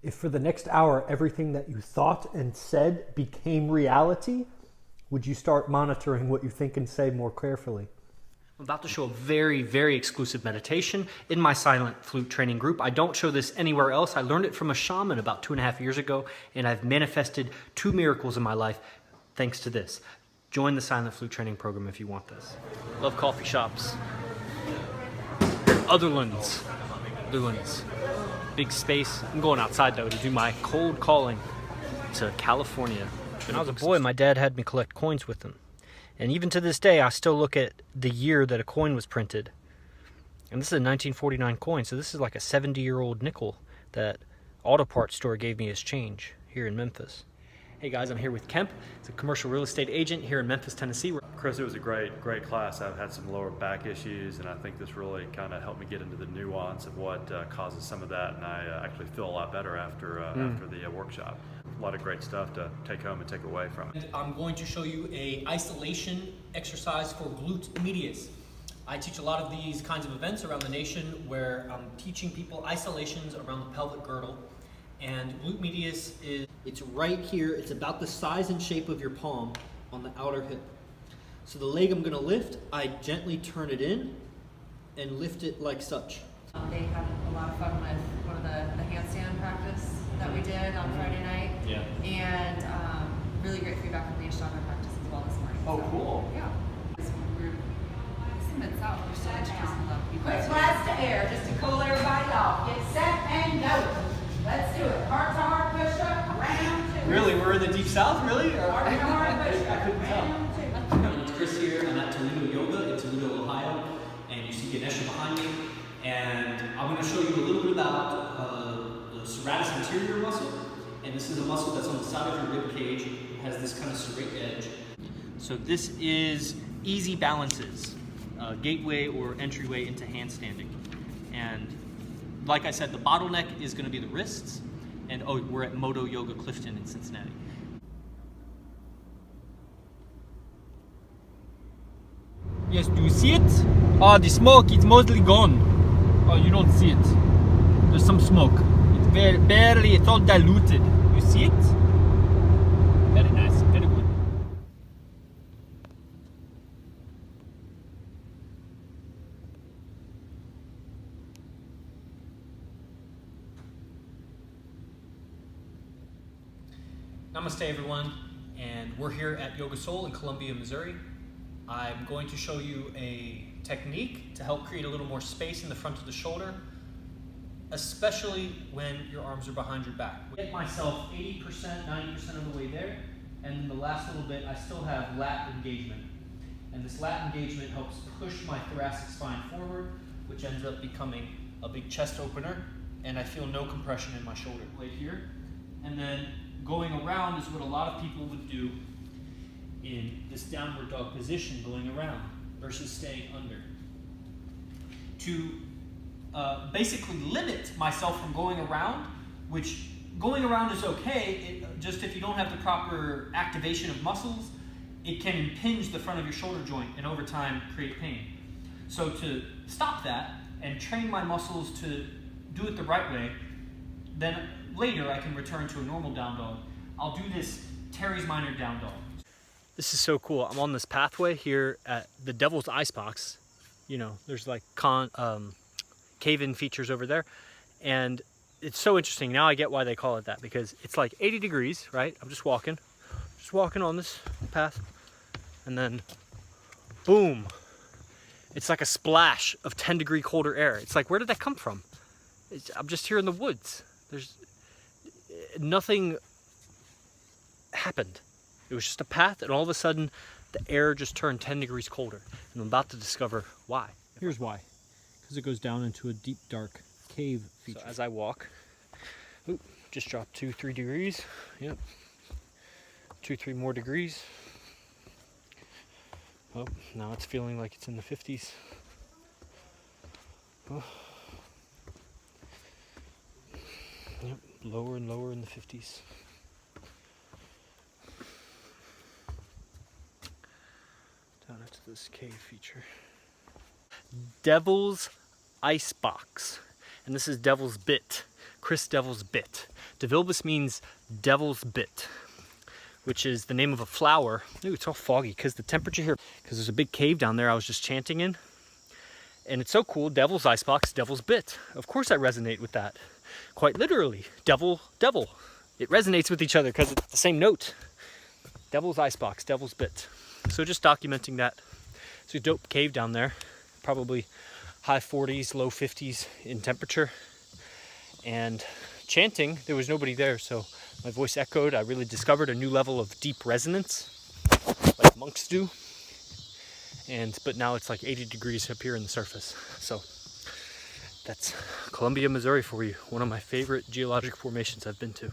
If for the next hour everything that you thought and said became reality, would you start monitoring what you think and say more carefully? I'm about to show a very, very exclusive meditation in my silent flute training group. I don't show this anywhere else. I learned it from a shaman about 2.5 years ago, and I've manifested 2 miracles in my life thanks to this. Join the silent flute training program if you want this. Love coffee shops. Otherlands. Big space. I'm going outside though to do my cold calling to California. When I was a boy, my dad had me collect coins with him. And even to this day, I still look at the year that a coin was printed. And this is a 1949 coin, so this is like a 70-year-old nickel that auto parts store gave me as change here in Memphis. Hey guys, I'm here with Kemp. He's a commercial real estate agent here in Memphis, Tennessee. Chris, it was a great class. I've had some lower back issues, and I think this really kind of helped me get into the nuance of what causes some of that, and I actually feel a lot better after the workshop. A lot of great stuff to take home and take away from it. And I'm going to show you a isolation exercise for glute medius. I teach a lot of these kinds of events around the nation where I'm teaching people isolations around the pelvic girdle. And glute medius it's right here. It's about the size and shape of your palm on the outer hip. So the leg I'm going to lift, I gently turn it in and lift it like such. They had a lot of fun with one of the handstand practice that we did on Friday night. Yeah. And really great feedback from the Ashtanga practice as well this morning. Oh, cool. Yeah. Sumit South, we're still introducing the people. Quick blast to air just to cool everybody off. Get set and go. Let's do it. Heart to heart push up. Round 2. Really? We're in the deep south, really? Heart to heart push I up. couldn't tell. Round 2. It's Chris here. I'm at Toledo Yoga in Toledo, Ohio. And you see Ganesha behind me. And I'm going to show you a little bit about the serratus anterior muscle. And this is a muscle that's on the side of your rib cage. It has this kind of serrate edge. So this is easy balances, gateway or entryway into handstanding. And like I said, the bottleneck is going to be the wrists. And oh, we're at Modo Yoga Clifton in Cincinnati. Yes, do you see it? Oh, the smoke, it's mostly gone. Oh, you don't see it. There's some smoke. It's barely, it's all diluted. You see it? Very nice, very good. Namaste everyone, and we're here at Yoga Soul in Columbia, Missouri. I'm going to show you a technique to help create a little more space in the front of the shoulder, especially when your arms are behind your back. I get myself 80%, 90% of the way there, and then the last little bit I still have lat engagement. And this lat engagement helps push my thoracic spine forward, which ends up becoming a big chest opener, and I feel no compression in my shoulder blade here. And then going around is what a lot of people would do in this downward dog position, going around versus staying under. To basically limit myself from going around, which going around is okay, just if you don't have the proper activation of muscles, it can impinge the front of your shoulder joint and over time create pain. So to stop that and train my muscles to do it the right way, then later I can return to a normal down dog. I'll do this Terry's Minor down dog. This is so cool. I'm on this pathway here at the Devil's Icebox. You know, there's like cave-in features over there. And it's so interesting. Now I get why they call it that, because it's like 80 degrees, right? I'm just walking on this path. And then, boom. It's like a splash of 10-degree colder air. It's like, where did that come from? I'm just here in the woods. There's nothing happened. It was just a path, and all of a sudden the air just turned 10 degrees colder, and I'm about to discover why. Here's why. Because it goes down into a deep, dark cave feature. So as I walk, just dropped 2-3 degrees. Yep. 2-3 more degrees. Oh, now it's feeling like it's in the 50s. Oh. Yep, lower and lower in the 50s. Down into this cave feature. Devil's Icebox. And this is Devil's Bit. Chris Devil's Bit. Devilbus means devil's bit, which is the name of a flower. Ooh, it's all foggy because the temperature here, because there's a big cave down there I was just chanting in. And it's so cool, devil's icebox, devil's bit. Of course I resonate with that. Quite literally, devil, devil. It resonates with each other because it's the same note. Devil's icebox, devil's bit. So just documenting that. It's a dope cave down there. Probably high 40s, low 50s in temperature. And chanting, there was nobody there, so my voice echoed. I really discovered a new level of deep resonance, like monks do. But now it's like 80 degrees up here in the surface. So that's Columbia, Missouri for you. One of my favorite geologic formations I've been to.